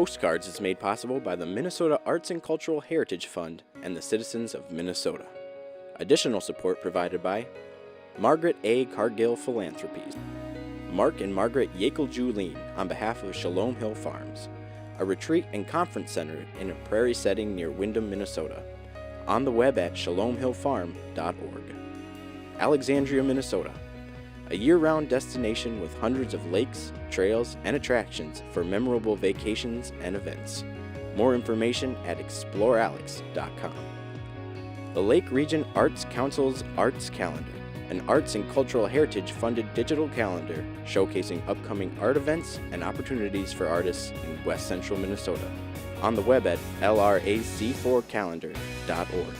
Postcards is made possible by the Minnesota Arts and Cultural Heritage Fund and the citizens of Minnesota. Additional support provided by Margaret A. Cargill Philanthropies, Mark and Margaret Yakel-Julien on behalf of Shalom Hill Farms, a retreat and conference center in a prairie setting near Windham, Minnesota, on the web at shalomhillfarm.org. Alexandria, Minnesota, a year-round destination with hundreds of lakes, trails, and attractions for memorable vacations and events. More information at explorealex.com. The Lake Region Arts Council's Arts Calendar, an arts and cultural heritage-funded digital calendar showcasing upcoming art events and opportunities for artists in West Central Minnesota, on the web at lrac4calendar.org.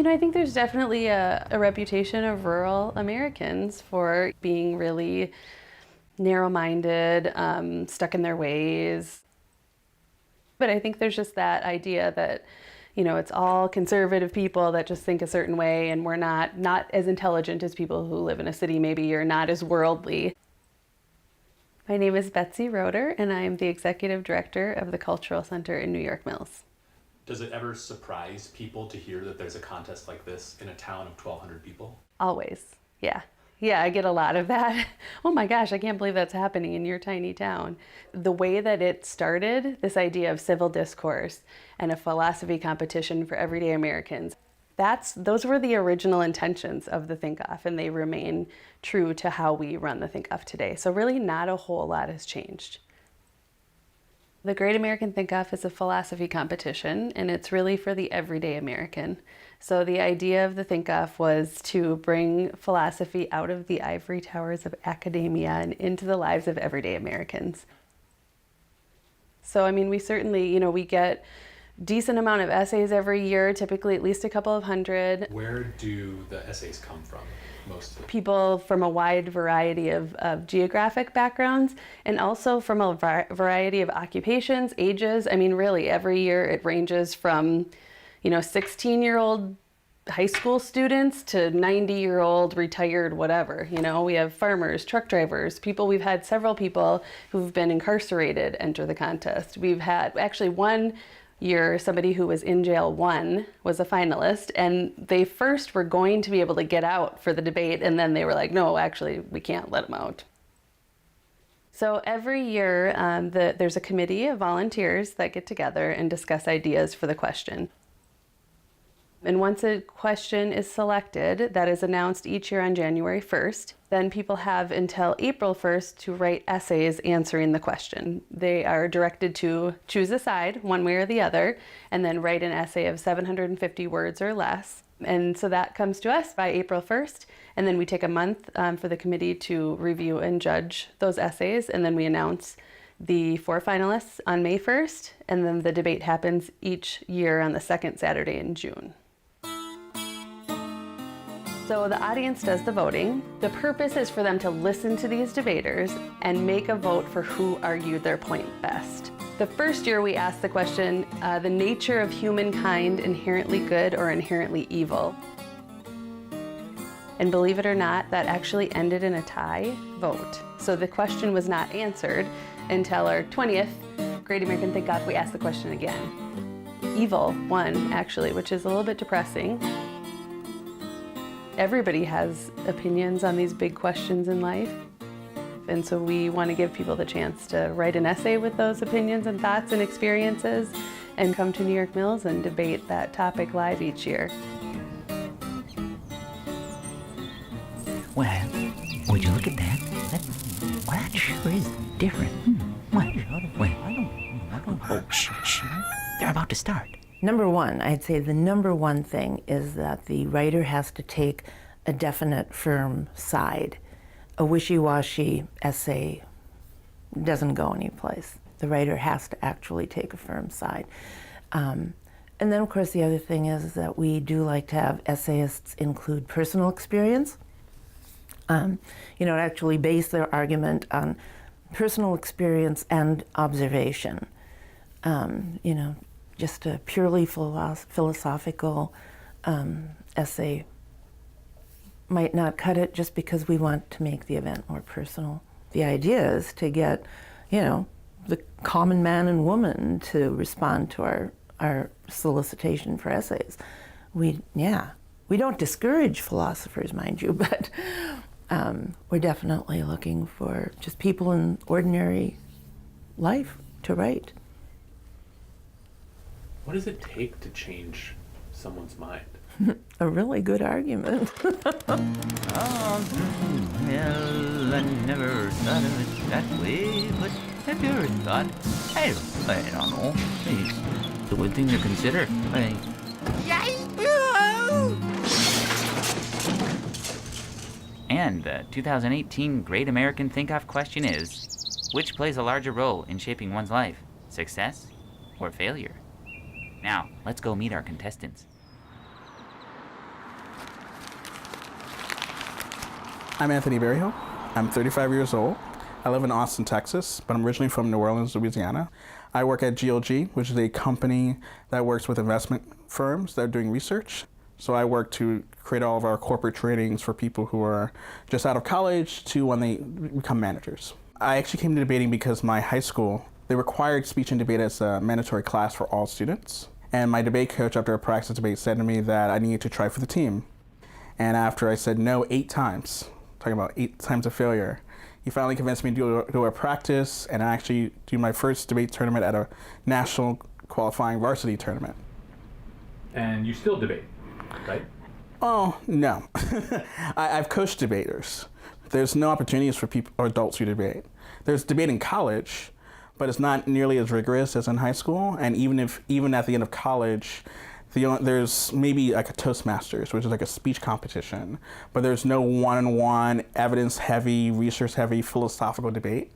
I think there's definitely a reputation of rural Americans for being really narrow-minded, stuck in their ways. But I think there's just that idea that, it's all conservative people that just think a certain way, and we're not as intelligent as people who live in a city maybe, or not as worldly. My name is Betsy Roeder, and I am the Executive Director of the Cultural Center in New York Mills. Does it ever surprise people to hear that there's a contest like this in a town of 1,200 people? Always, yeah. Yeah, I get a lot of that. Oh my gosh, I can't believe that's happening in your tiny town. The way that it started, this idea of civil discourse and a philosophy competition for everyday Americans, those were the original intentions of the Think Off, and they remain true to how we run the Think Off today. So really not a whole lot has changed. The Great American Think Off is a philosophy competition, and it's really for the everyday American. So the idea of the Think Off was to bring philosophy out of the ivory towers of academia and into the lives of everyday Americans. So, we certainly, we get decent amount of essays every year, typically at least a couple of hundred. Where do the essays come from? Mostly people from a wide variety of geographic backgrounds, and also from a variety of occupations, ages. Really every year it ranges from 16-year-old high school students to 90-year-old retired whatever. We have farmers, truck drivers, we've had several people who've been incarcerated enter the contest. We've had actually one year, somebody who was in jail was a finalist, and they first were going to be able to get out for the debate, and then they were like, no, actually, we can't let them out. So every year, there's a committee of volunteers that get together and discuss ideas for the question. And once a question is selected, that is announced each year on January 1st, then people have until April 1st to write essays answering the question. They are directed to choose a side, one way or the other, and then write an essay of 750 words or less. And so that comes to us by April 1st, and then we take a month for the committee to review and judge those essays, and then we announce the 4 finalists on May 1st, and then the debate happens each year on the second Saturday in June. So the audience does the voting. The purpose is for them to listen to these debaters and make a vote for who argued their point best. The first year we asked the question, the nature of humankind inherently good or inherently evil? And believe it or not, that actually ended in a tie vote. So the question was not answered until our 20th Great American Think Off, we asked the question again. Evil won, actually, which is a little bit depressing. Everybody has opinions on these big questions in life. And so we want to give people the chance to write an essay with those opinions and thoughts and experiences and come to New York Mills and debate that topic live each year. Well, would you look at that? That sure is different. Well, I don't. Oh, shh. They're about to start. Number one, I'd say the number one thing is that the writer has to take a definite, firm side. A wishy-washy essay doesn't go anyplace. The writer has to actually take a firm side. And then, of course, the other thing is that we do like to have essayists include personal experience. Actually base their argument on personal experience and observation. Just a purely philosophical essay might not cut it just because we want to make the event more personal. The idea is to get, the common man and woman to respond to our solicitation for essays. We don't discourage philosophers, mind you, but we're definitely looking for just people in ordinary life to write. What does it take to change someone's mind? A really good argument. Oh, well, I never thought of it that way, but have you ever thought? I don't know. It's a good thing to consider. And the 2018 Great American Think-Off question is, which plays a larger role in shaping one's life, success or failure? Now, let's go meet our contestants. I'm Anthony Berryhill. I'm 35 years old. I live in Austin, Texas, but I'm originally from New Orleans, Louisiana. I work at GLG, which is a company that works with investment firms that are doing research. So I work to create all of our corporate trainings for people who are just out of college to when they become managers. I actually came to debating because my high school, they required speech and debate as a mandatory class for all students. And my debate coach, after a practice debate, said to me that I needed to try for the team. And after I said no 8 times, talking about 8 times of failure, he finally convinced me to do a practice and actually do my first debate tournament at a national qualifying varsity tournament. And you still debate, right? Oh, no. I've coached debaters. There's no opportunities for people or adults who debate. There's debate in college, but it's not nearly as rigorous as in high school. And even at the end of college, there's maybe like a Toastmasters, which is like a speech competition, but there's no one-on-one, evidence-heavy, research-heavy philosophical debate.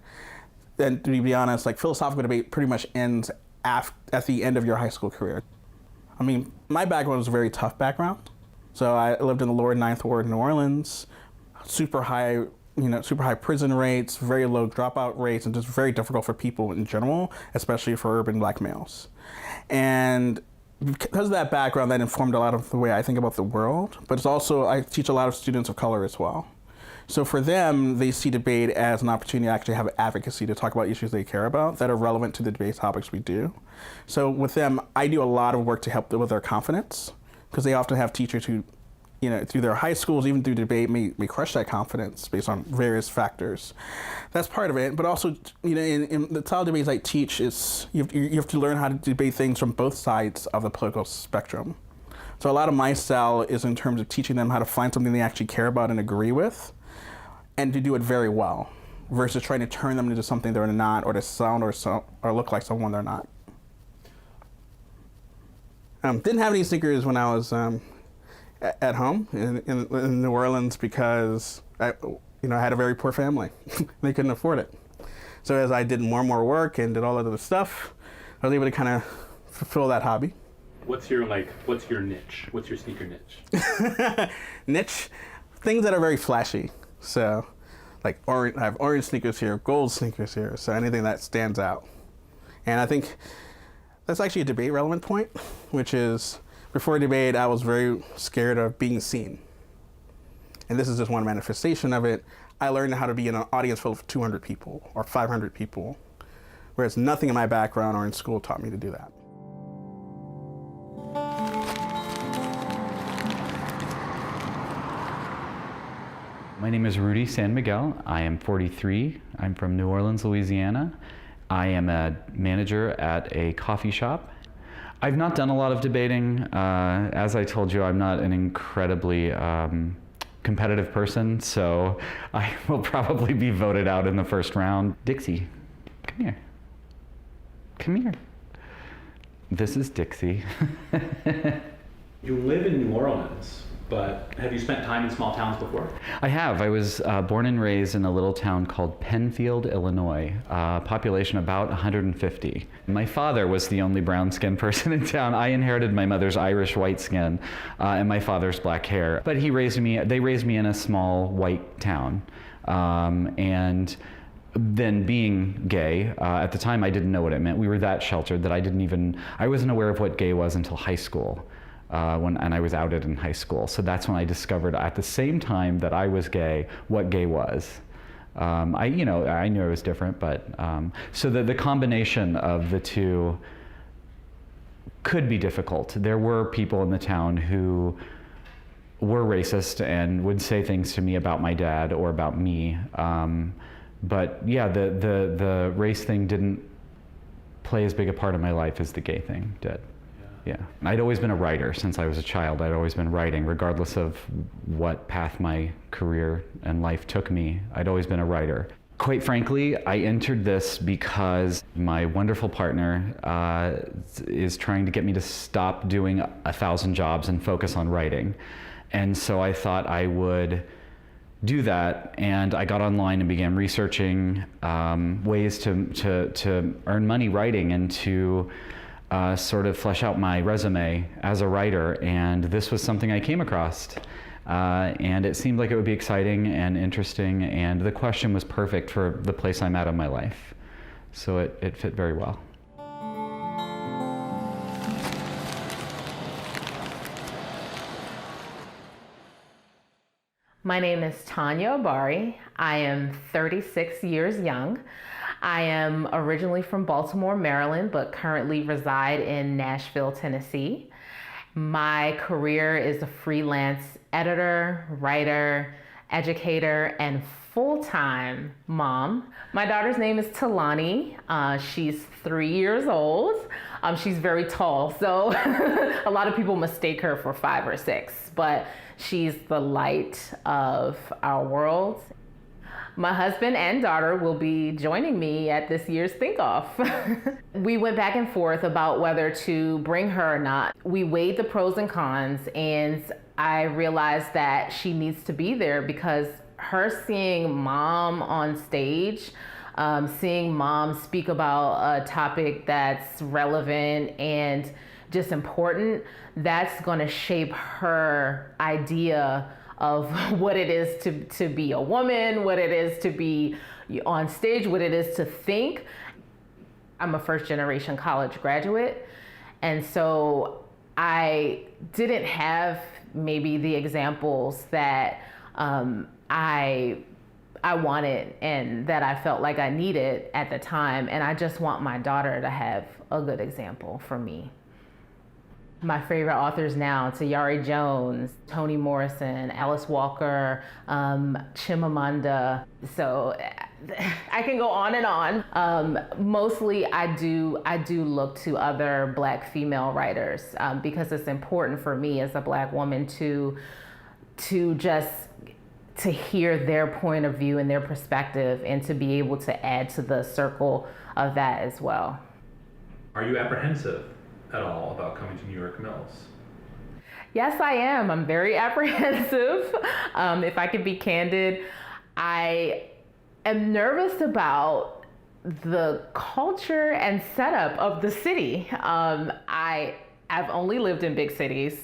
And to be honest, like philosophical debate pretty much ends at the end of your high school career. I mean, my background was a very tough background. So I lived in the lower 9th Ward in New Orleans, super high prison rates, very low dropout rates, and just very difficult for people in general, especially for urban Black males. And because of that background, that informed a lot of the way I think about the world, but it's also, I teach a lot of students of color as well. So for them, they see debate as an opportunity to actually have advocacy to talk about issues they care about that are relevant to the debate topics we do. So with them, I do a lot of work to help them with their confidence, because they often have teachers who, through their high schools, even through debate, may crush that confidence based on various factors. That's part of it, but also, in the style of debates I teach, is you have to learn how to debate things from both sides of the political spectrum. So a lot of my style is in terms of teaching them how to find something they actually care about and agree with, and to do it very well, versus trying to turn them into something they're not, or to sound or look like someone they're not. Didn't have any sneakers when I was at home in New Orleans because I had a very poor family. They couldn't afford it. So as I did more and more work and did all that other stuff, I was able to kind of fulfill that hobby. What's your niche? What's your sneaker niche? Niche? Things that are very flashy. So like I have orange sneakers here, gold sneakers here, so anything that stands out. And I think that's actually a debate relevant point, which is before debate, I was very scared of being seen. And this is just one manifestation of it. I learned how to be in an audience full of 200 people or 500 people, whereas nothing in my background or in school taught me to do that. My name is Rudy San Miguel. I am 43. I'm from New Orleans, Louisiana. I am a manager at a coffee shop. I've not done a lot of debating. As I told you, I'm not an incredibly competitive person, so I will probably be voted out in the first round. Dixie, come here. Come here. This is Dixie. You live in New Orleans, but have you spent time in small towns before? I have. I was born and raised in a little town called Penfield, Illinois, population about 150. My father was the only brown-skinned person in town. I inherited my mother's Irish white skin and my father's black hair. But they raised me in a small white town. And then being gay, at the time I didn't know what it meant. We were that sheltered that I wasn't aware of what gay was until high school. and I was outed in high school. So that's when I discovered at the same time that I was gay, what gay was. I knew I was different, but so the combination of the two could be difficult. There were people in the town who were racist and would say things to me about my dad or about me. But yeah, the race thing didn't play as big a part of my life as the gay thing did. Yeah. I'd always been a writer since I was a child. I'd always been writing, regardless of what path my career and life took me. I'd always been a writer. Quite frankly, I entered this because my wonderful partner is trying to get me to stop doing 1,000 jobs and focus on writing. And so I thought I would do that, and I got online and began researching ways to earn money writing and to sort of flesh out my resume as a writer, and this was something I came across. And it seemed like it would be exciting and interesting, and the question was perfect for the place I'm at in my life. So it fit very well. My name is Tanya Obari. I am 36 years young. I am originally from Baltimore, Maryland, but currently reside in Nashville, Tennessee. My career is a freelance editor, writer, educator, and full-time mom. My daughter's name is Talani. She's 3 years old. She's very tall, so a lot of people mistake her for 5 or 6, but she's the light of our world. My husband and daughter will be joining me at this year's Think Off. We went back and forth about whether to bring her or not. We weighed the pros and cons, and I realized that she needs to be there because her seeing mom on stage, seeing mom speak about a topic that's relevant and just important, that's going to shape her idea of what it is to be a woman, what it is to be on stage, what it is to think. I'm a first generation college graduate, and so I didn't have maybe the examples that I wanted and that I felt like I needed at the time, and I just want my daughter to have a good example for me. My favorite authors now, Tayari Jones, Toni Morrison, Alice Walker, Chimamanda. So I can go on and on. Mostly I do look to other Black female writers because it's important for me as a Black woman to hear their point of view and their perspective and to be able to add to the circle of that as well. Are you apprehensive at all about coming to New York Mills? Yes, I am. I'm very apprehensive. If I could be candid, I am nervous about the culture and setup of the city. I've only lived in big cities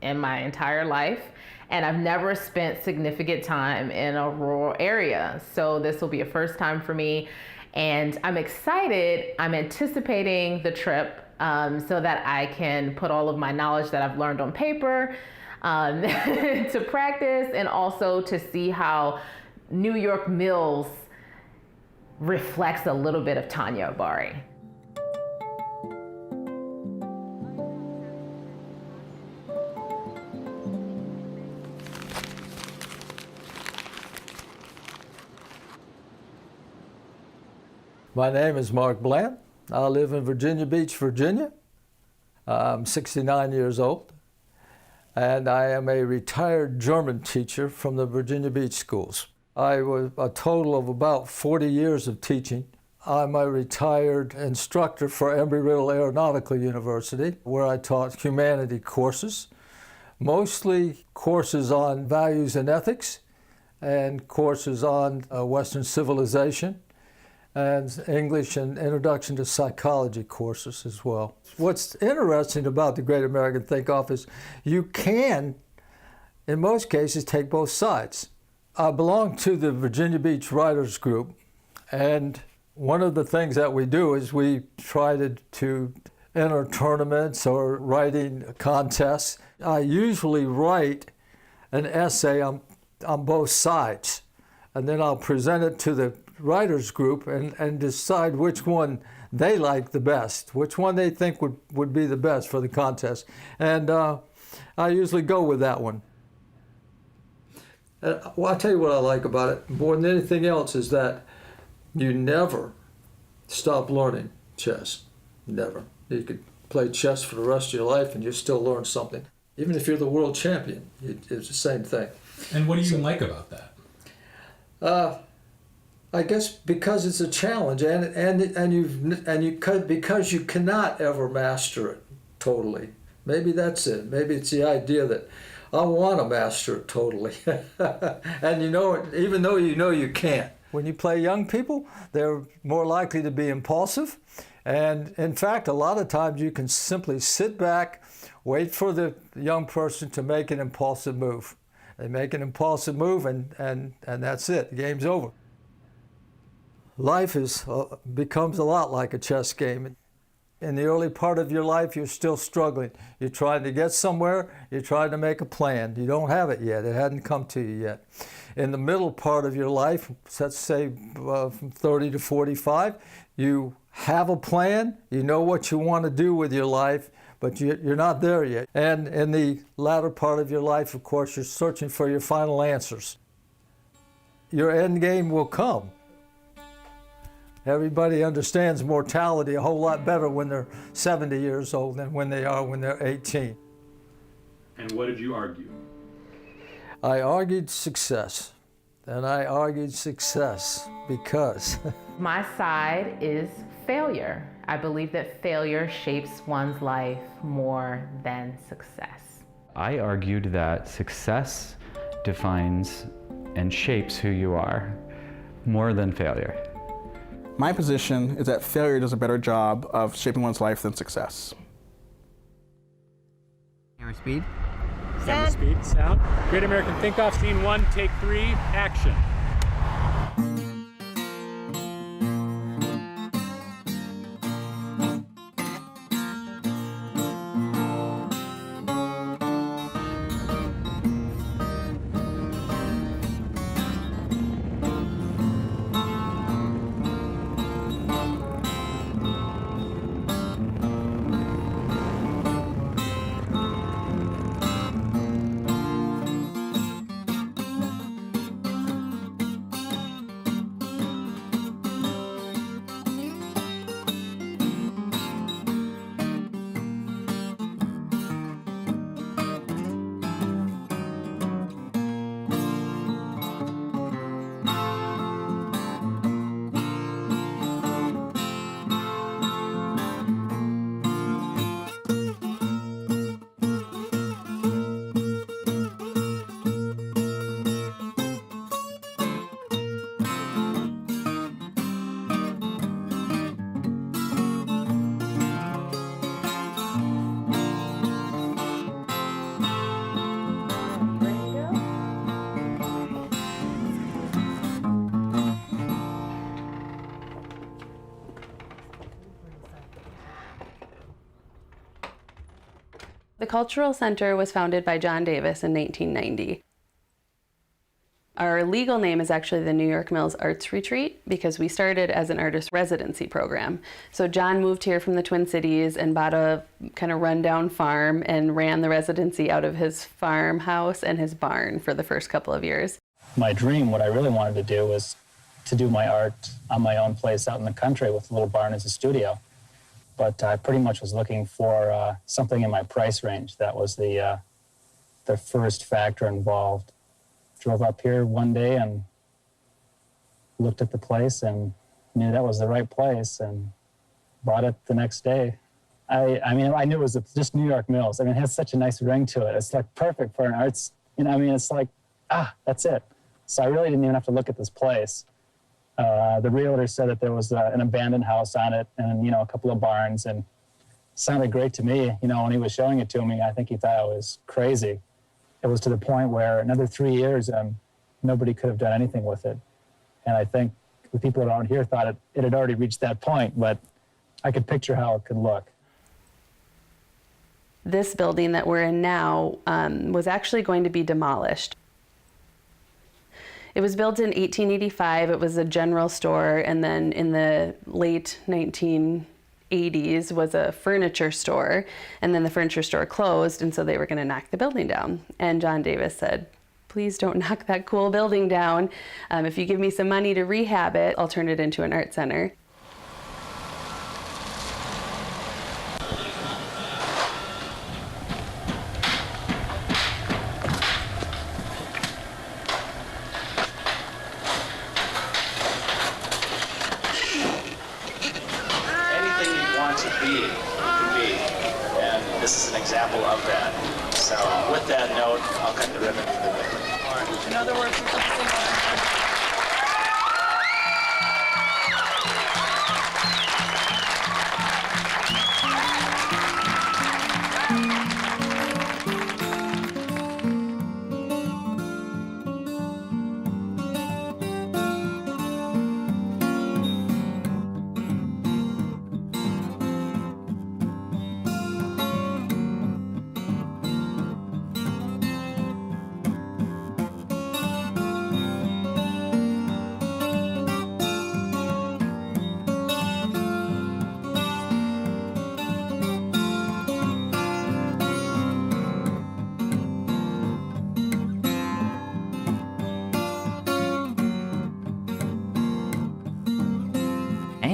in my entire life, and I've never spent significant time in a rural area. So this will be a first time for me, and I'm excited. I'm anticipating the trip so that I can put all of my knowledge that I've learned on paper to practice, and also to see how New York Mills reflects a little bit of Tanya Obari. My name is Mark Bland. I live in Virginia Beach, Virginia. I'm 69 years old, and I am a retired German teacher from the Virginia Beach schools. I was a total of about 40 years of teaching. I'm a retired instructor for Embry-Riddle Aeronautical University, where I taught humanity courses, mostly courses on values and ethics, and courses on Western civilization, and English and Introduction to Psychology courses as well. What's interesting about the Great American Think Off is you can, in most cases, take both sides. I belong to the Virginia Beach Writers Group, and one of the things that we do is we try to enter tournaments or writing contests. I usually write an essay on both sides, and then I'll present it to the writers group and decide which one they like the best, which one they think would be the best for the contest. And I usually go with that one. Well, I'll tell you what I like about it more than anything else is that you never stop learning chess. Never. You could play chess for the rest of your life and you still learn something. Even if you're the world champion, it's the same thing. And what do you like about that? I guess because it's a challenge, because you cannot ever master it totally. Maybe that's it. Maybe it's the idea that I want to master it totally, and you know it, even though you know you can't. When you play young people, they're more likely to be impulsive, and in fact, a lot of times you can simply sit back, wait for the young person to make an impulsive move. They make an impulsive move, and that's it. The game's over. Life becomes a lot like a chess game. In the early part of your life, you're still struggling. You're trying to get somewhere. You're trying to make a plan. You don't have it yet. It hadn't come to you yet. In the middle part of your life, let's say from 30 to 45, you have a plan. You know what you want to do with your life, but you're not there yet. And in the latter part of your life, of course, you're searching for your final answers. Your end game will come. Everybody understands mortality a whole lot better when they're 70 years old than when they are when they're 18. And what did you argue? I argued success. And I argued success because My side is failure. I believe that failure shapes one's life more than success. I argued that success defines and shapes who you are more than failure. My position is that failure does a better job of shaping one's life than success. Camera speed. Camera speed, sound. Great American Think-Off, scene 1, take 3, action. The Cultural Center was founded by John Davis in 1990. Our legal name is actually the New York Mills Arts Retreat because we started as an artist residency program. So John moved here from the Twin Cities and bought a kind of rundown farm and ran the residency out of his farmhouse and his barn for the first couple of years. My dream, what I really wanted to do was to do my art on my own place out in the country with a little barn as a studio. But I pretty much was looking for something in my price range. That was the first factor involved. Drove up here one day and looked at the place and knew that was the right place and bought it the next day. I mean, I knew it was just New York Mills. I mean, it has such a nice ring to it. It's like perfect for an arts, you know, I mean, it's like, that's it. So I really didn't even have to look at this place. The realtor said that there was an abandoned house on it and, you know, a couple of barns, and it sounded great to me. You know, when he was showing it to me, I think he thought I was crazy. It was to the point where another 3 years, nobody could have done anything with it. And I think the people around here thought it had already reached that point, but I could picture how it could look. this building that we're in now was actually going to be demolished. It was built in 1885. It was a general store, and then in the late 1980s was a furniture store, and then the furniture store closed, and so they were going to knock the building down. And John Davis said, please don't knock that cool building down. If you give me some money to rehab it, I'll turn it into an art center. Anything you want to be, you can be. And this is an example of that. So with that note, I'll cut the ribbon for the day. In other words, it's something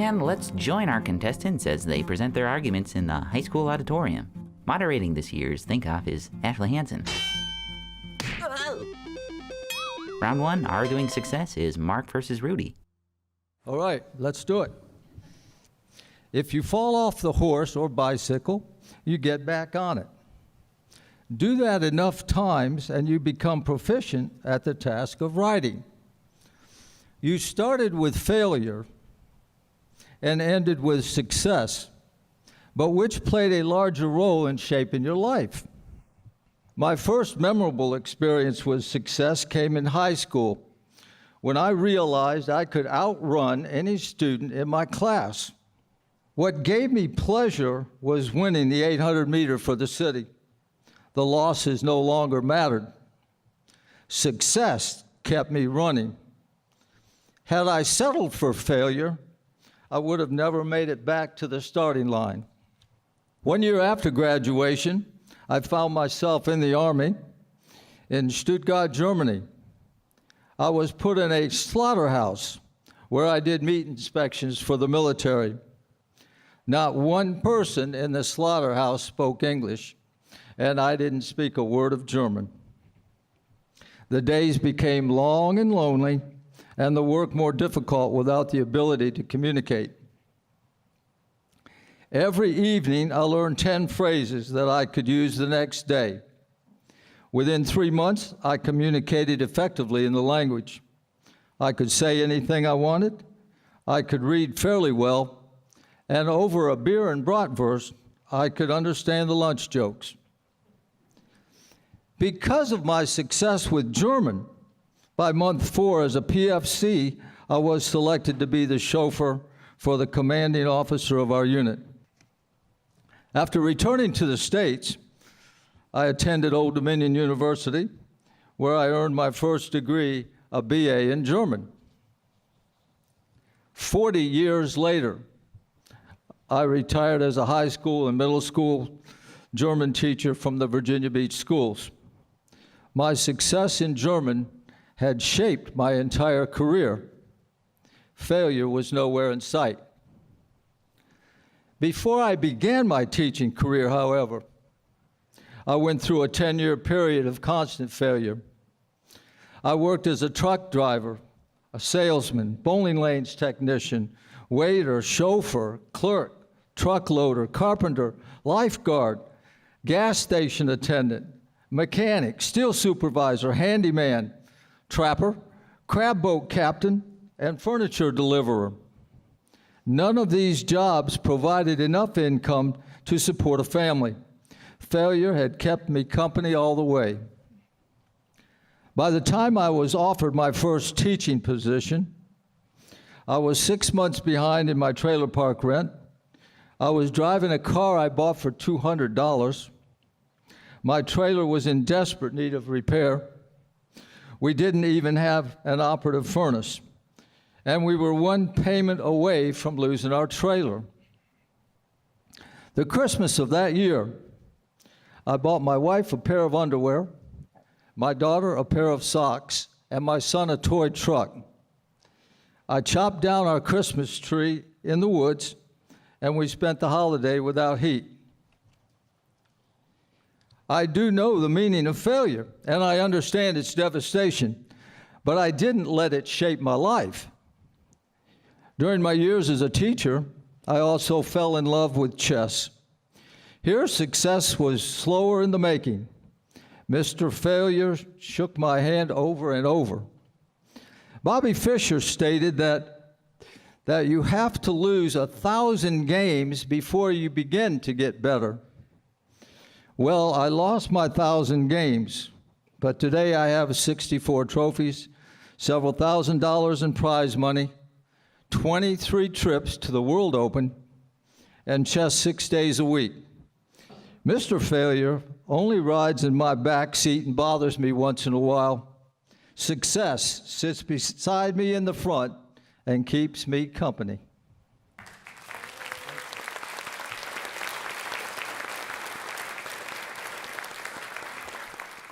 And let's join our contestants as they present their arguments in the high school auditorium. Moderating this year's Think Off is Ashley Hansen. Round one, arguing success, is Mark versus Rudy. All right, let's do it. If you fall off the horse or bicycle, you get back on it. Do that enough times and you become proficient at the task of riding. You started with failure and ended with success, but which played a larger role in shaping your life? My first memorable experience with success came in high school, when I realized I could outrun any student in my class. What gave me pleasure was winning the 800 meter for the city. The losses no longer mattered. Success kept me running. Had I settled for failure, I would have never made it back to the starting line. 1 year after graduation, I found myself in the Army in Stuttgart, Germany. I was put in a slaughterhouse where I did meat inspections for the military. Not one person in the slaughterhouse spoke English, and I didn't speak a word of German. The days became long and lonely, and the work more difficult without the ability to communicate. Every evening, I learned 10 phrases that I could use the next day. Within 3 months, I communicated effectively in the language. I could say anything I wanted, I could read fairly well, and over a beer and bratwurst, I could understand the lunch jokes. Because of my success with German, by month 4 as a PFC, I was selected to be the chauffeur for the commanding officer of our unit. After returning to the States, I attended Old Dominion University, where I earned my first degree, a BA in German. 40 years later, I retired as a high school and middle school German teacher from the Virginia Beach schools. My success in German had shaped my entire career. Failure was nowhere in sight. Before I began my teaching career, however, I went through a 10-year period of constant failure. I worked as a truck driver, a salesman, bowling lanes technician, waiter, chauffeur, clerk, truck loader, carpenter, lifeguard, gas station attendant, mechanic, steel supervisor, handyman, trapper, crab boat captain, and furniture deliverer. None of these jobs provided enough income to support a family. Failure had kept me company all the way. By the time I was offered my first teaching position, I was 6 months behind in my trailer park rent. I was driving a car I bought for $200. My trailer was in desperate need of repair. We didn't even have an operative furnace, and we were one payment away from losing our trailer. The Christmas of that year, I bought my wife a pair of underwear, my daughter a pair of socks, and my son a toy truck. I chopped down our Christmas tree in the woods, and we spent the holiday without heat. I do know the meaning of failure, and I understand its devastation, but I didn't let it shape my life. During my years as a teacher, I also fell in love with chess. Here, success was slower in the making. Mr. Failure shook my hand over and over. Bobby Fischer stated that you have to lose 1,000 games before you begin to get better. Well, I lost my 1,000 games, but today I have 64 trophies, several $1,000s in prize money, 23 trips to the World Open, and chess 6 days a week. Mr. Failure only rides in my back seat and bothers me once in a while. Success sits beside me in the front and keeps me company.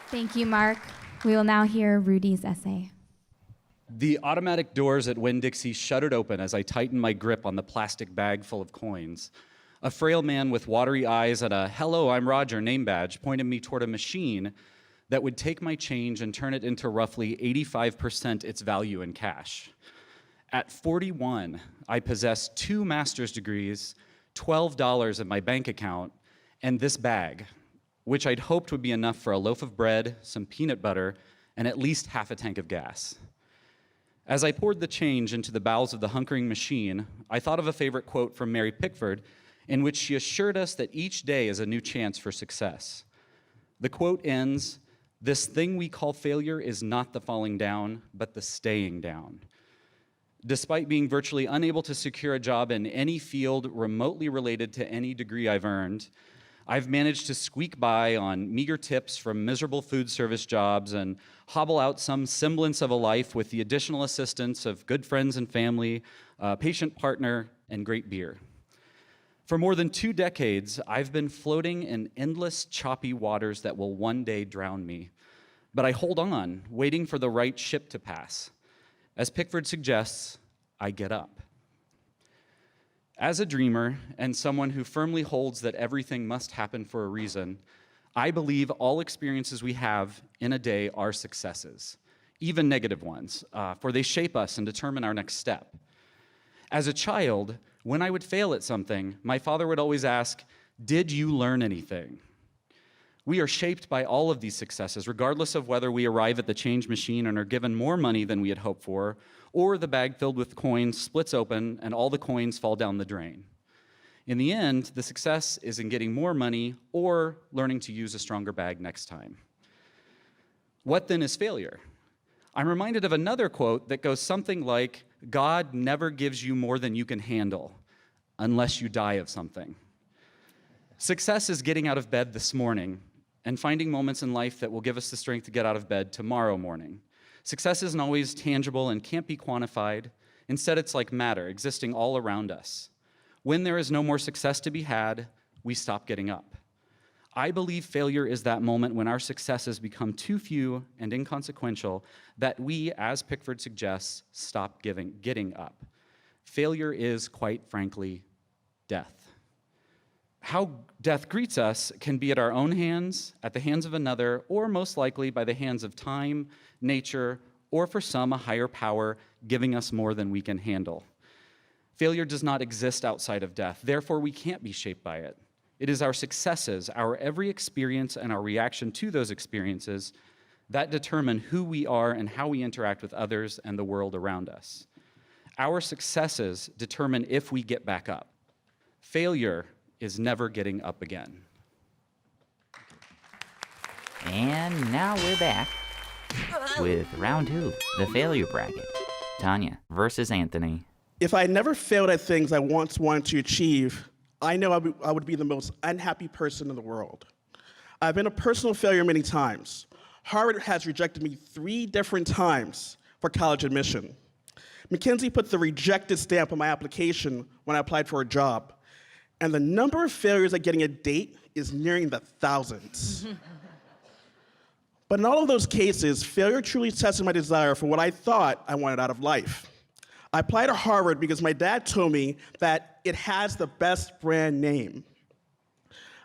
Thank you, Mark. We will now hear Rudy's essay. The automatic doors at Winn-Dixie shuddered open as I tightened my grip on the plastic bag full of coins. A frail man with watery eyes and a "Hello, I'm Roger" name badge pointed me toward a machine that would take my change and turn it into roughly 85% its value in cash. At 41, I possessed 2 master's degrees, $12 in my bank account, and this bag, which I'd hoped would be enough for a loaf of bread, some peanut butter, and at least half a tank of gas. As I poured the change into the bowels of the hunkering machine, I thought of a favorite quote from Mary Pickford, in which she assured us that each day is a new chance for success. The quote ends, "This thing we call failure is not the falling down, but the staying down." Despite being virtually unable to secure a job in any field remotely related to any degree I've earned, I've managed to squeak by on meager tips from miserable food service jobs and hobble out some semblance of a life with the additional assistance of good friends and family, a patient partner, and great beer. For more than 2 decades, I've been floating in endless, choppy waters that will one day drown me. But I hold on, waiting for the right ship to pass. As Pickford suggests, I get up. As a dreamer and someone who firmly holds that everything must happen for a reason, I believe all experiences we have in a day are successes, even negative ones, for they shape us and determine our next step. As a child, when I would fail at something, my father would always ask, "Did you learn anything?" We are shaped by all of these successes, regardless of whether we arrive at the change machine and are given more money than we had hoped for, or the bag filled with coins splits open and all the coins fall down the drain. In the end, the success is in getting more money or learning to use a stronger bag next time. What then is failure? I'm reminded of another quote that goes something like, "God never gives you more than you can handle unless you die of something." Success is getting out of bed this morning and finding moments in life that will give us the strength to get out of bed tomorrow morning. Success isn't always tangible and can't be quantified. Instead, it's like matter existing all around us. When there is no more success to be had, we stop getting up. I believe failure is that moment when our successes become too few and inconsequential that we, as Pickford suggests, stop getting up. Failure is, quite frankly, death. How death greets us can be at our own hands, at the hands of another, or most likely by the hands of time, nature, or for some, a higher power giving us more than we can handle. Failure does not exist outside of death, therefore we can't be shaped by it. It is our successes, our every experience, and our reaction to those experiences that determine who we are and how we interact with others and the world around us. Our successes determine if we get back up. Failure is never getting up again. And now we're back with round 2, the failure bracket. Tanya versus Anthony. If I never failed at things I once wanted to achieve, I know I would be the most unhappy person in the world. I've been a personal failure many times. Harvard has rejected me 3 different times for college admission. McKinsey put the rejected stamp on my application when I applied for a job. And the number of failures at getting a date is nearing the thousands. But in all of those cases, failure truly tested my desire for what I thought I wanted out of life. I applied to Harvard because my dad told me that it has the best brand name.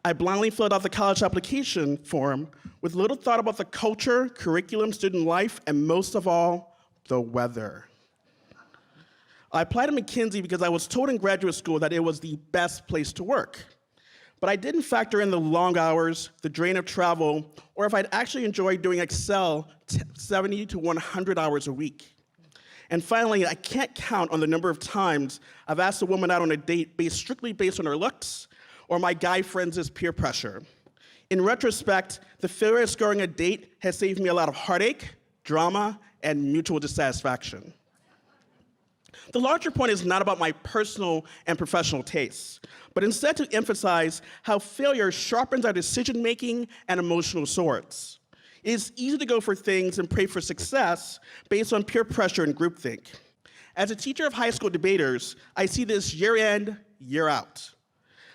I blindly filled out the college application form with little thought about the culture, curriculum, student life, and most of all, the weather. I applied to McKinsey because I was told in graduate school that it was the best place to work. But I didn't factor in the long hours, the drain of travel, or if I'd actually enjoyed doing Excel 70 to 100 hours a week. And finally, I can't count on the number of times I've asked a woman out on a date strictly based on her looks or my guy friends' peer pressure. In retrospect, the failure of scoring a date has saved me a lot of heartache, drama, and mutual dissatisfaction. The larger point is not about my personal and professional tastes, but instead to emphasize how failure sharpens our decision-making and emotional swords. It is easy to go for things and pray for success based on peer pressure and groupthink. As a teacher of high school debaters, I see this year in, year out.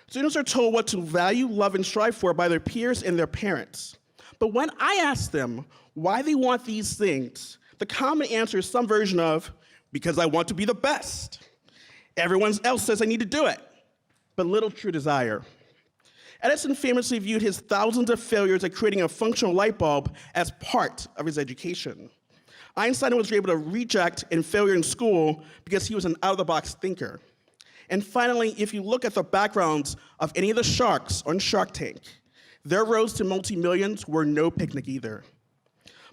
Students are told what to value, love, and strive for by their peers and their parents. But when I ask them why they want these things, the common answer is some version of, because I want to be the best. Everyone else says I need to do it, but little true desire. Edison famously viewed his thousands of failures at creating a functional light bulb as part of his education. Einstein was able to reject and failure in school because he was an out-of-the-box thinker. And finally, if you look at the backgrounds of any of the sharks on Shark Tank, their roads to multi-millions were no picnic either.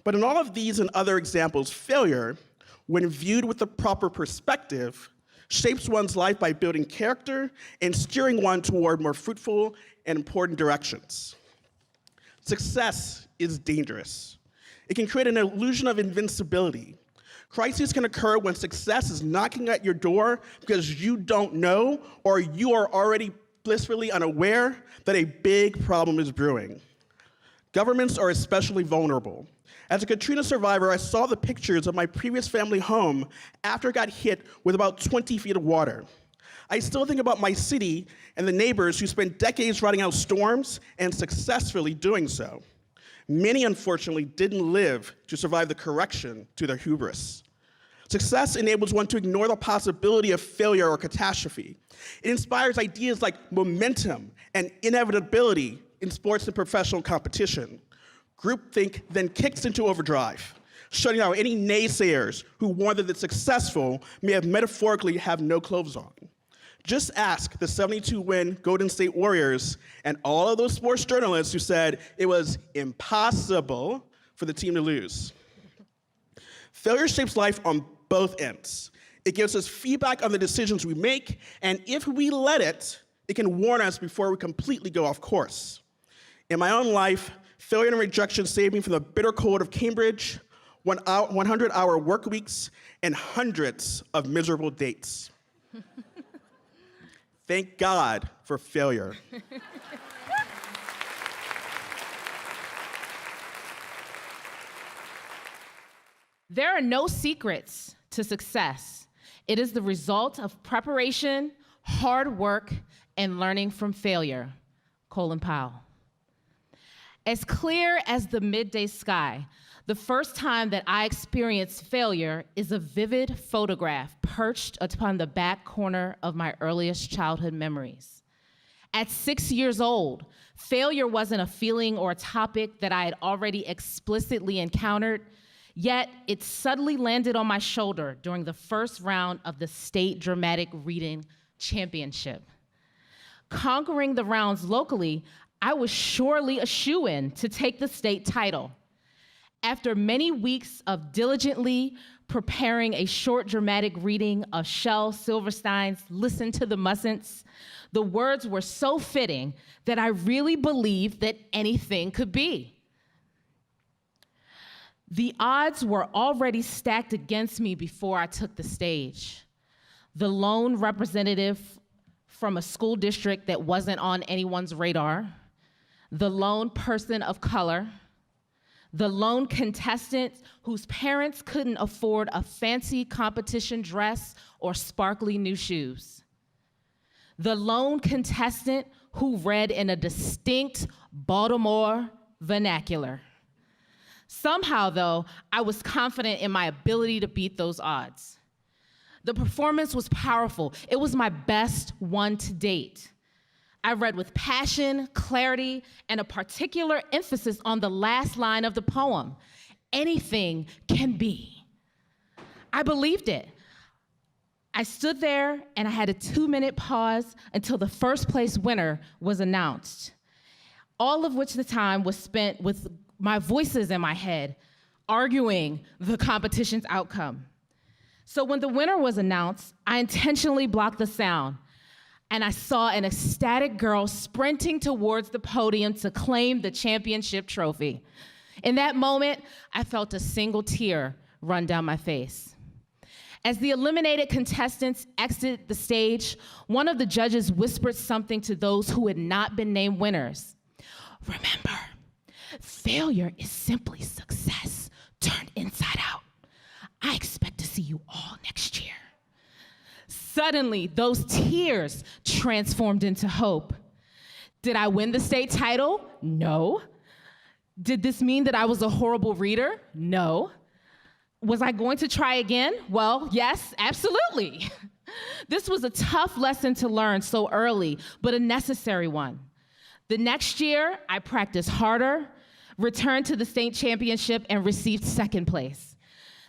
But in all of these and other examples, failure, when viewed with the proper perspective, shapes one's life by building character and steering one toward more fruitful and important directions. Success is dangerous. It can create an illusion of invincibility. Crises can occur when success is knocking at your door because you don't know or you are already blissfully unaware that a big problem is brewing. Governments are especially vulnerable. As a Katrina survivor, I saw the pictures of my previous family home after it got hit with about 20 feet of water. I still think about my city and the neighbors who spent decades riding out storms and successfully doing so. Many, unfortunately, didn't live to survive the correction to their hubris. Success enables one to ignore the possibility of failure or catastrophe. It inspires ideas like momentum and inevitability in sports and professional competition. Groupthink then kicks into overdrive, shutting out any naysayers who warn that the successful may have metaphorically have no clothes on. Just ask the 72-win Golden State Warriors and all of those sports journalists who said it was impossible for the team to lose. Failure shapes life on both ends. It gives us feedback on the decisions we make, and if we let it, it can warn us before we completely go off course. In my own life, failure and rejection saved me from the bitter cold of Cambridge, 100-hour work weeks, and hundreds of miserable dates. Thank God for failure. There are no secrets to success. It is the result of preparation, hard work, and learning from failure. Colin Powell. As clear as the midday sky, the first time that I experienced failure is a vivid photograph perched upon the back corner of my earliest childhood memories. At 6 years old, failure wasn't a feeling or a topic that I had already explicitly encountered, yet it suddenly landed on my shoulder during the first round of the State Dramatic Reading Championship. Conquering the rounds locally, I was surely a shoo-in to take the state title. After many weeks of diligently preparing a short dramatic reading of Shel Silverstein's Listen to the Mustn'ts, the words were so fitting that I really believed that anything could be. The odds were already stacked against me before I took the stage. The lone representative from a school district that wasn't on anyone's radar, the lone person of color, the lone contestant whose parents couldn't afford a fancy competition dress or sparkly new shoes, the lone contestant who read in a distinct Baltimore vernacular. Somehow, though, I was confident in my ability to beat those odds. The performance was powerful. It was my best one to date. I read with passion, clarity, and a particular emphasis on the last line of the poem, anything can be. I believed it. I stood there and I had a 2-minute pause until the first place winner was announced, all of which the time was spent with my voices in my head, arguing the competition's outcome. So when the winner was announced, I intentionally blocked the sound, and I saw an ecstatic girl sprinting towards the podium to claim the championship trophy. In that moment, I felt a single tear run down my face. As the eliminated contestants exited the stage, one of the judges whispered something to those who had not been named winners. Remember, failure is simply success turned inside out. I expect to see you all next year. Suddenly, those tears transformed into hope. Did I win the state title? No. Did this mean that I was a horrible reader? No. Was I going to try again? Well, yes, absolutely. This was a tough lesson to learn so early, but a necessary one. The next year, I practiced harder, returned to the state championship, and received second place.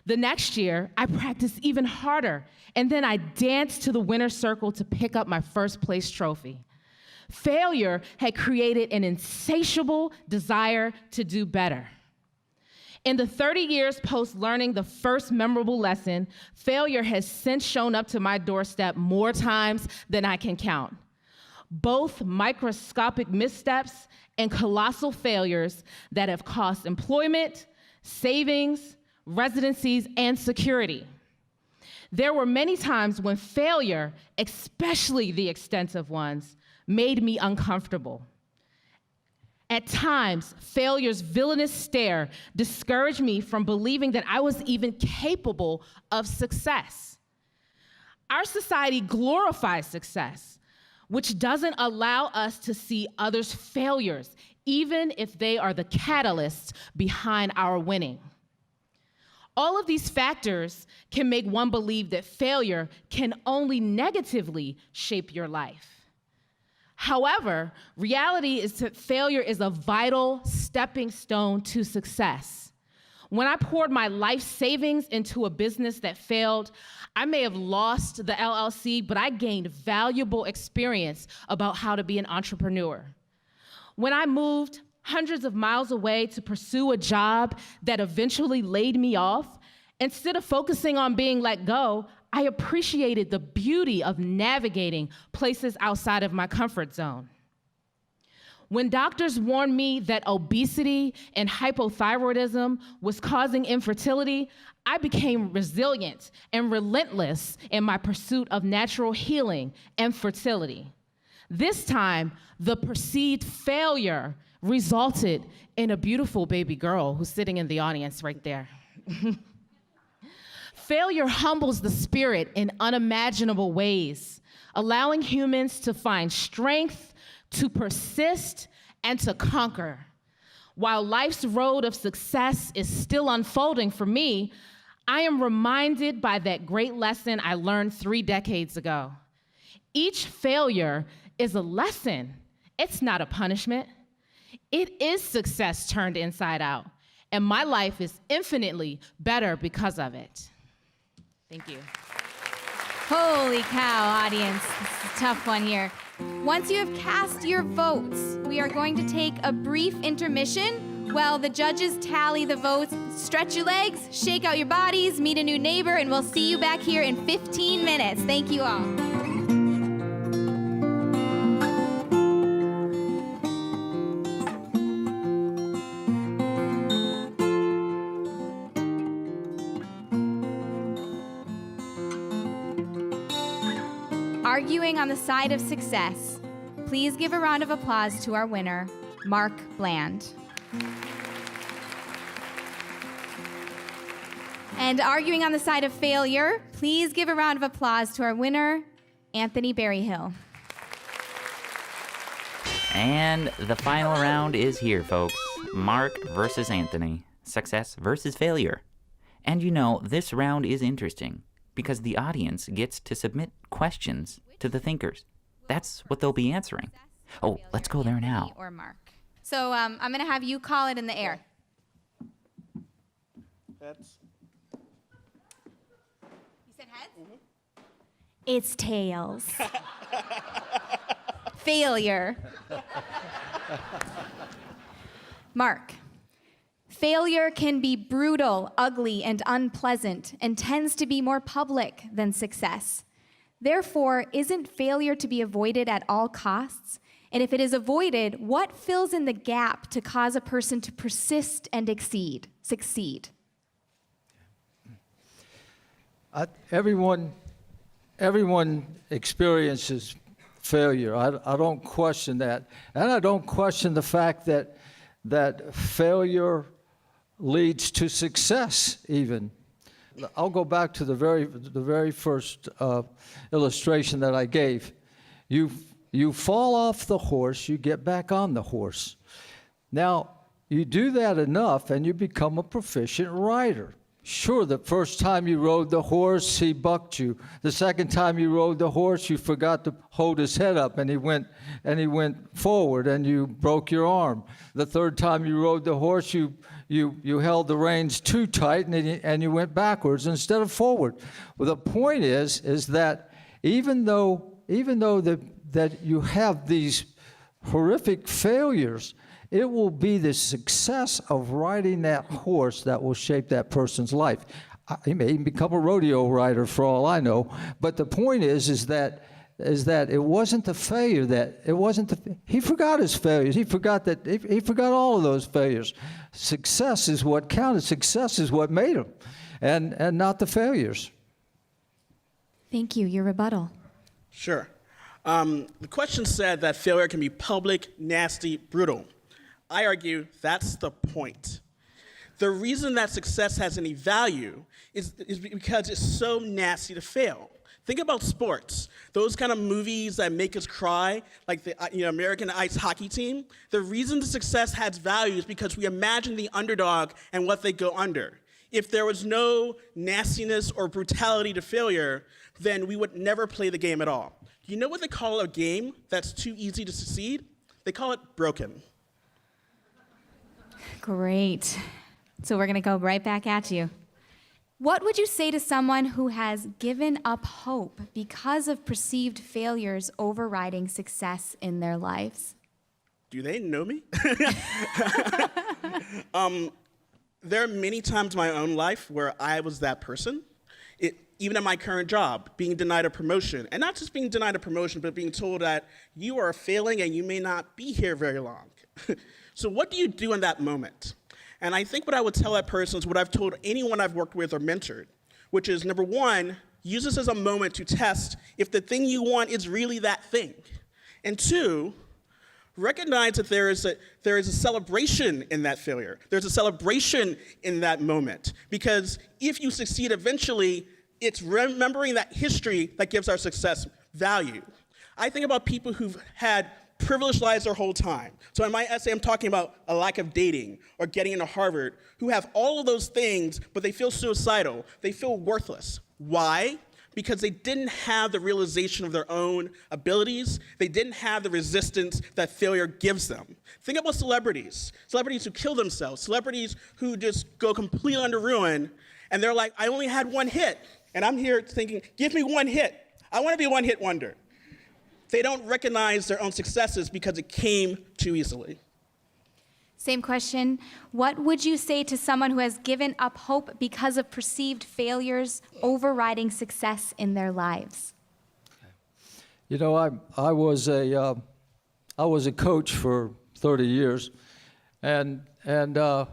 The next year, I practiced even harder, and then I danced to the winner's circle to pick up my first place trophy. Failure had created an insatiable desire to do better. In the 30 years post learning the first memorable lesson, failure has since shown up to my doorstep more times than I can count. Both microscopic missteps and colossal failures that have cost employment, savings, residencies, and security. There were many times when failure, especially the extensive ones, made me uncomfortable. At times, failure's villainous stare discouraged me from believing that I was even capable of success. Our society glorifies success, which doesn't allow us to see others' failures, even if they are the catalysts behind our winning. All of these factors can make one believe that failure can only negatively shape your life. However, reality is that failure is a vital stepping stone to success. When I poured my life savings into a business that failed, I may have lost the LLC, but I gained valuable experience about how to be an entrepreneur. When I moved hundreds of miles away to pursue a job that eventually laid me off, instead of focusing on being let go, I appreciated the beauty of navigating places outside of my comfort zone. When doctors warned me that obesity and hypothyroidism was causing infertility, I became resilient and relentless in my pursuit of natural healing and fertility. This time, the perceived failure resulted in a beautiful baby girl who's sitting in the audience right there. Failure humbles the spirit in unimaginable ways, allowing humans to find strength, to persist, and to conquer. While life's road of success is still unfolding for me, I am reminded by that great lesson I learned 3 decades ago. Each failure is a lesson. It's not a punishment. It is success turned inside out, and my life is infinitely better because of it. Thank you. Holy cow, audience. This is a tough one here. Once you have cast your votes, we are going to take a brief intermission while the judges tally the votes. Stretch your legs, shake out your bodies, meet a new neighbor, and we'll see you back here in 15 minutes. Thank you all. Arguing on the side of success, please give a round of applause to our winner, Mark Bland. And arguing on the side of failure, please give a round of applause to our winner, Anthony Berryhill. And the final round is here, folks. Mark versus Anthony. Success versus failure. And you know, this round is interesting because the audience gets to submit questions to the thinkers. That's what they'll be answering. Oh, let's go there now. Or Mark. So I'm going to have you call it in the air. Heads. You said heads? It's tails. Failure. Mark. Failure can be brutal, ugly, and unpleasant, and tends to be more public than success. Therefore, isn't failure to be avoided at all costs? And if it is avoided, what fills in the gap to cause a person to persist and succeed? Everyone experiences failure. I don't question that. And I don't question the fact that failure leads to success even. I'll go back to the very first illustration that I gave. You fall off the horse, you get back on the horse. Now, you do that enough and you become a proficient rider. Sure, the first time you rode the horse, he bucked you. The second time you rode the horse, you forgot to hold his head up and he went forward and you broke your arm. The third time you rode the horse, you held the reins too tight and you went backwards instead of forward. Well, the point is that even though that you have these horrific failures, it will be the success of riding that horse that will shape that person's life. He may even become a rodeo rider for all I know. But the point is that it wasn't the failure he forgot his failures. He forgot all of those failures. Success is what counted. Success is what made him, and not the failures. Thank you. Your rebuttal. Sure. The question said that failure can be public, nasty, brutal. I argue that's the point. The reason that success has any value is because it's so nasty to fail. Think about sports. Those kind of movies that make us cry, like the American Ice Hockey Team. The reason the success has value is because we imagine the underdog and what they go under. If there was no nastiness or brutality to failure, then we would never play the game at all. Do you know what they call a game that's too easy to succeed? They call it broken. Great. So we're going to go right back at you. What would you say to someone who has given up hope because of perceived failures overriding success in their lives? Do they know me? There are many times in my own life where I was that person. Even at my current job, being denied a promotion. And not just being denied a promotion, but being told that you are failing and you may not be here very long. So what do you do in that moment? And I think what I would tell that person is what I've told anyone I've worked with or mentored, which is, number one, use this as a moment to test if the thing you want is really that thing. And two, recognize that there is a celebration in that failure. There's a celebration in that moment. Because if you succeed eventually, it's remembering that history that gives our success value. I think about people who've had privileged lives their whole time. So in my essay, I'm talking about a lack of dating or getting into Harvard, who have all of those things, but they feel suicidal. They feel worthless. Why? Because they didn't have the realization of their own abilities. They didn't have the resistance that failure gives them. Think about celebrities who kill themselves, celebrities who just go completely under ruin, and they're like, I only had one hit. And I'm here thinking, give me one hit. I want to be a one-hit wonder. They don't recognize their own successes because it came too easily. Same question. What would you say to someone who has given up hope because of perceived failures overriding success in their lives? You know, I was a coach for 30 years, and of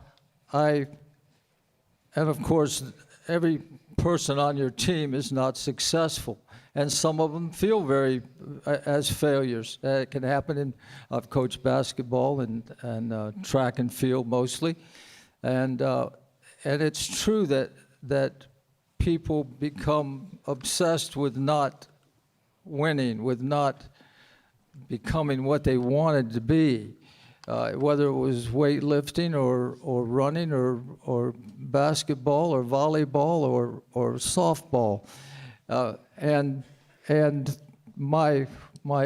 course, every person on your team is not successful, and some of them feel very as failures. It can happen in. I've coached basketball and track and field mostly, and it's true that people become obsessed with not winning, with not becoming what they wanted to be. Whether it was weightlifting or running or basketball or volleyball or softball, and my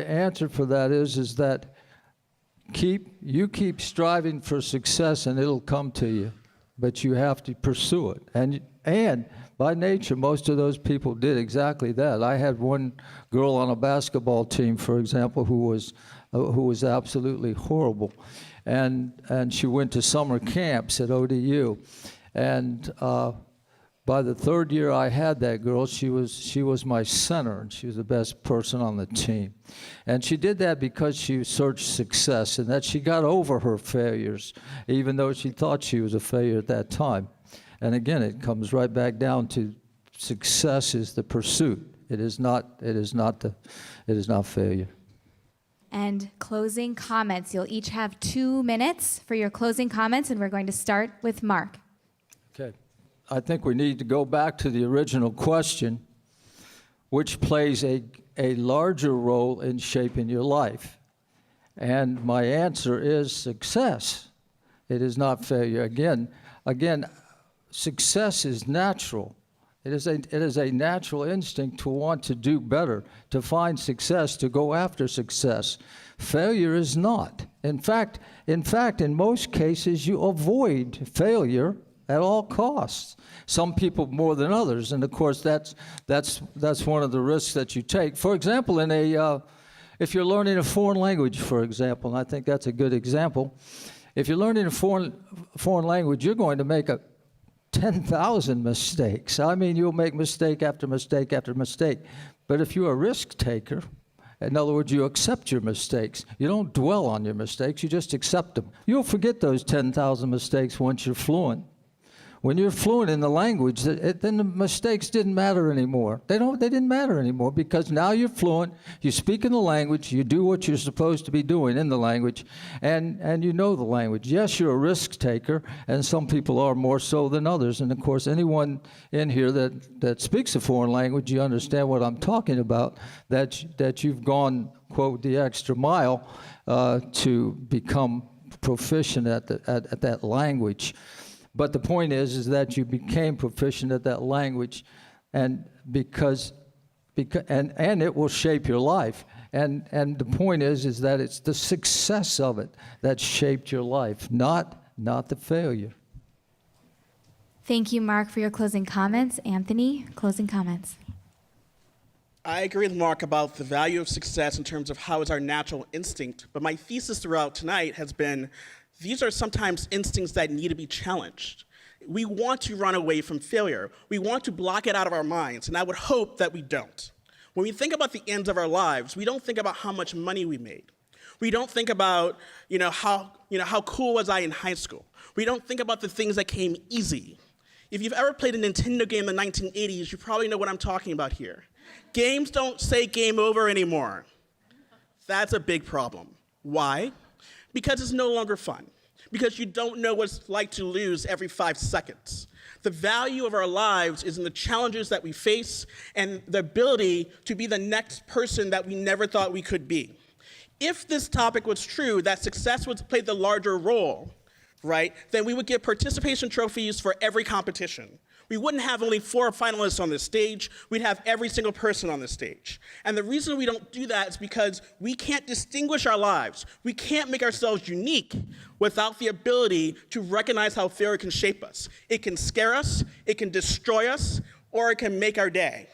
answer for that is that you keep striving for success and it'll come to you, but you have to pursue it. And by nature, most of those people did exactly that. I had one girl on a basketball team, for example, who was absolutely horrible, and she went to summer camps at ODU, and by the third year I had that girl, she was my center, and she was the best person on the team, and she did that because she searched success, and that she got over her failures, even though she thought she was a failure at that time. And again, it comes right back down to success is the pursuit. It is not failure. And closing comments. You'll each have 2 minutes for your closing comments, and we're going to start with Mark. Okay. I think we need to go back to the original question, which plays a larger role in shaping your life. And my answer is success. It is not failure. Again, success is natural. It is a natural instinct to want to do better, to find success, to go after success. Failure is not. In fact, in most cases, you avoid failure at all costs. Some people more than others, and of course, that's one of the risks that you take. For example, if you're learning a foreign language, for example, and I think that's a good example. If you're learning a foreign language, you're going to make 10,000 mistakes. I mean, you'll make mistake after mistake after mistake. But if you're a risk taker, in other words, you accept your mistakes. You don't dwell on your mistakes, you just accept them. You'll forget those 10,000 mistakes once you're fluent. When you're fluent in the language, then the mistakes didn't matter anymore. They didn't matter anymore because now you're fluent, you speak in the language, you do what you're supposed to be doing in the language, and you know the language. Yes, you're a risk taker, and some people are more so than others. And of course, anyone in here that speaks a foreign language, you understand what I'm talking about, that you've gone, quote, the extra mile to become proficient at that language. But the point is that you became proficient at that language, and because it will shape your life. And the point is that it's the success of it that shaped your life, not the failure. Thank you, Mark, for your closing comments. Anthony, closing comments. I agree with Mark about the value of success in terms of how it's our natural instinct. But my thesis throughout tonight has been these are sometimes instincts that need to be challenged. We want to run away from failure. We want to block it out of our minds, and I would hope that we don't. When we think about the ends of our lives, we don't think about how much money we made. We don't think about, how cool was I in high school. We don't think about the things that came easy. If you've ever played a Nintendo game in the 1980s, you probably know what I'm talking about here. Games don't say game over anymore. That's a big problem. Why? Because it's no longer fun. Because you don't know what it's like to lose every 5 seconds. The value of our lives is in the challenges that we face and the ability to be the next person that we never thought we could be. If this topic was true, that success would play the larger role, right, then we would get participation trophies for every competition. We wouldn't have only 4 finalists on this stage, we'd have every single person on this stage. And the reason we don't do that is because we can't distinguish our lives. We can't make ourselves unique without the ability to recognize how failure can shape us. It can scare us, it can destroy us, or it can make our day.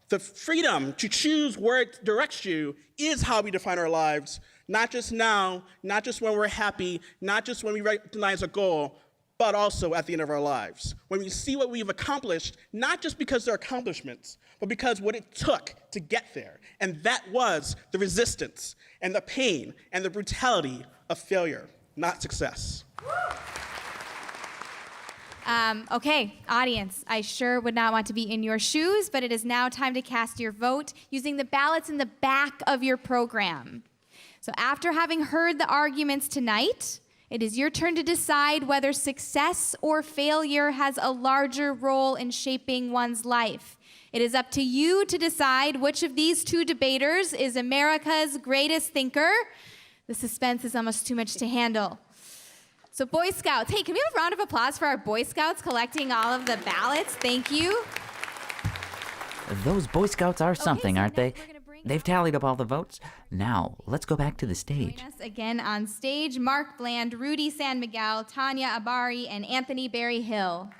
The freedom to choose where it directs you is how we define our lives, not just now, not just when we're happy, not just when we recognize a goal, but also at the end of our lives. When we see what we've accomplished, not just because they're accomplishments, but because what it took to get there. And that was the resistance and the pain and the brutality of failure, not success. Okay, audience, I sure would not want to be in your shoes, but it is now time to cast your vote using the ballots in the back of your program. So after having heard the arguments tonight, it is your turn to decide whether success or failure has a larger role in shaping one's life. It is up to you to decide which of these two debaters is America's greatest thinker. The suspense is almost too much to handle. So Boy Scouts, hey, can we have a round of applause for our Boy Scouts collecting all of the ballots? Thank you. Those Boy Scouts are something, aren't they? They've tallied up all the votes. Now, let's go back to the stage. Join us again on stage, Mark Bland, Rudy San Miguel, Tanya Abari, and Anthony Barry Hill.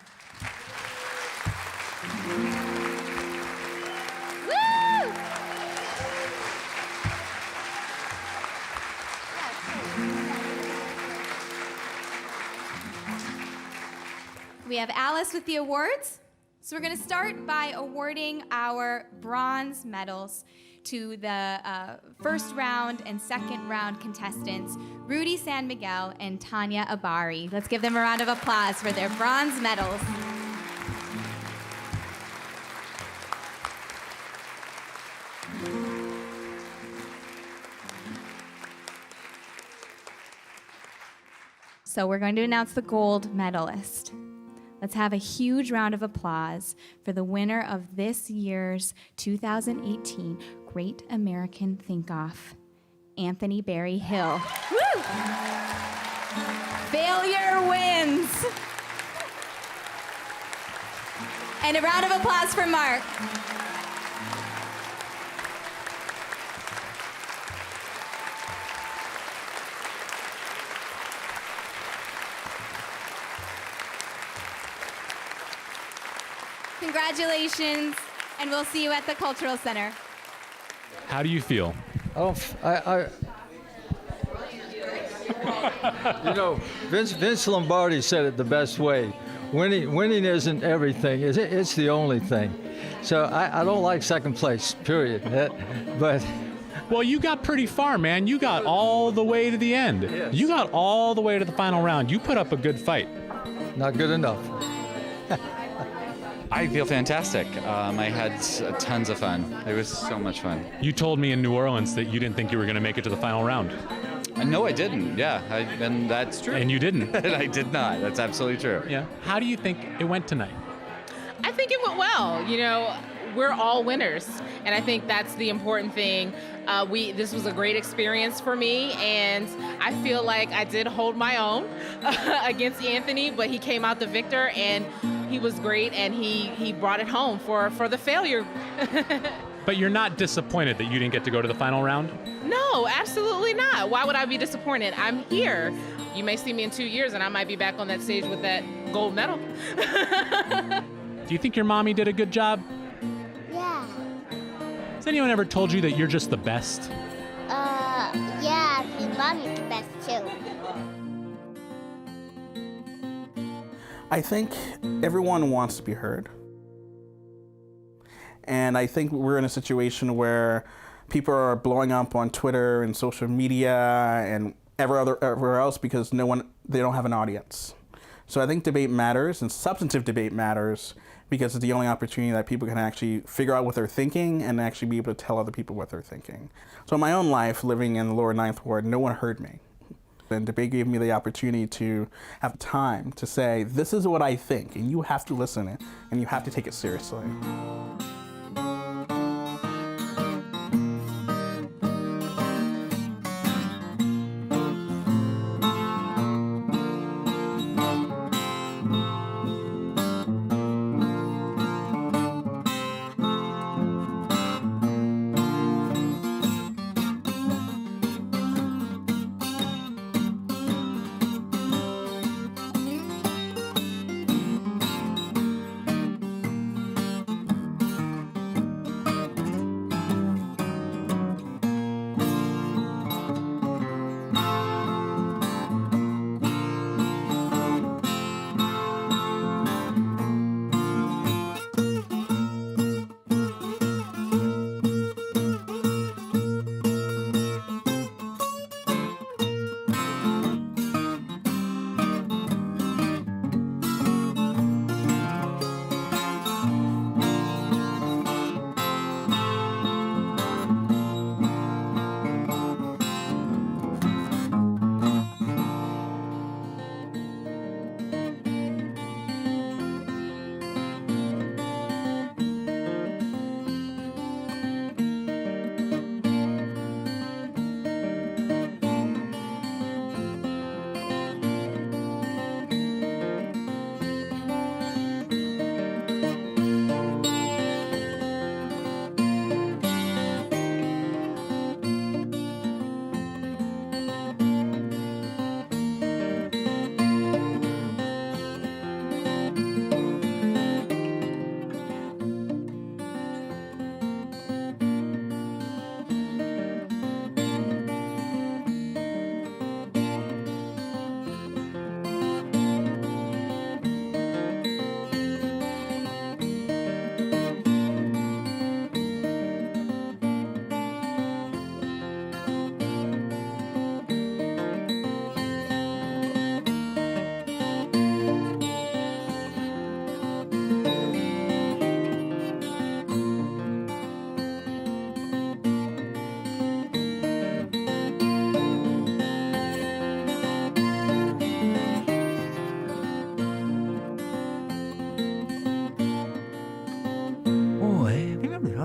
Woo! We have Alice with the awards. So we're going to start by awarding our bronze medals to the first round and second round contestants, Rudy San Miguel and Tanya Abari. Let's give them a round of applause for their bronze medals. So we're going to announce the gold medalist. Let's have a huge round of applause for the winner of this year's 2018 Great American Think-Off, Anthony Barry Hill. Woo! Failure wins. And a round of applause for Mark. Congratulations, and we'll see you at the Cultural Center. How do you feel? Oh, you know, Vince Lombardi said it the best way. Winning isn't everything. It's the only thing. So I don't like second place, period. But well, you got pretty far, man. You got all the way to the end. Yes. You got all the way to the final round. You put up a good fight. Not good enough. I feel fantastic. I had tons of fun. It was so much fun. You told me in New Orleans that you didn't think you were going to make it to the final round. No, I didn't. Yeah, and that's true. And you didn't. And I did not. That's absolutely true. Yeah. How do you think it went tonight? I think it went well. You know, we're all winners, and I think that's the important thing. This was a great experience for me, and I feel like I did hold my own against Anthony, but he came out the victor, and he was great, and he brought it home for the failure. But you're not disappointed that you didn't get to go to the final round? No, absolutely not. Why would I be disappointed? I'm here. You may see me in 2 years, and I might be back on that stage with that gold medal. Do you think your mommy did a good job? Yeah. Has anyone ever told you that you're just the best? Yeah, his mommy's the best too. I think everyone wants to be heard. And I think we're in a situation where people are blowing up on Twitter and social media and everywhere else because they don't have an audience. So I think debate matters, and substantive debate matters because it's the only opportunity that people can actually figure out what they're thinking and actually be able to tell other people what they're thinking. So in my own life, living in the lower Ninth Ward, no one heard me. And debate gave me the opportunity to have time to say, this is what I think, and you have to listen it, and you have to take it seriously.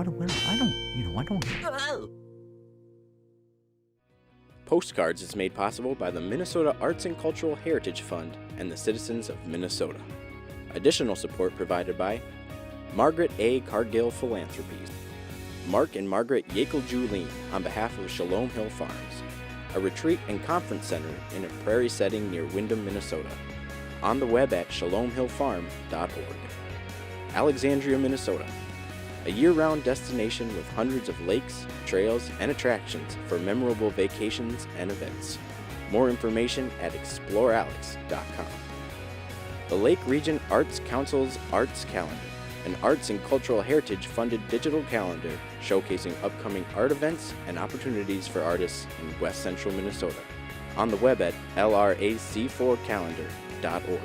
out of winter. I don't. Postcards is made possible by the Minnesota Arts and Cultural Heritage Fund and the citizens of Minnesota. Additional support provided by Margaret A. Cargill Philanthropies, Mark and Margaret Yekel-Julien on behalf of Shalom Hill Farms, a retreat and conference center in a prairie setting near Windham, Minnesota. On the web at shalomhillfarm.org. Alexandria, Minnesota, a year-round destination with hundreds of lakes, trails, and attractions for memorable vacations and events. More information at explorealex.com. The Lake Region Arts Council's Arts Calendar, an arts and cultural heritage funded digital calendar showcasing upcoming art events and opportunities for artists in West Central Minnesota. On the web at lrac4calendar.org.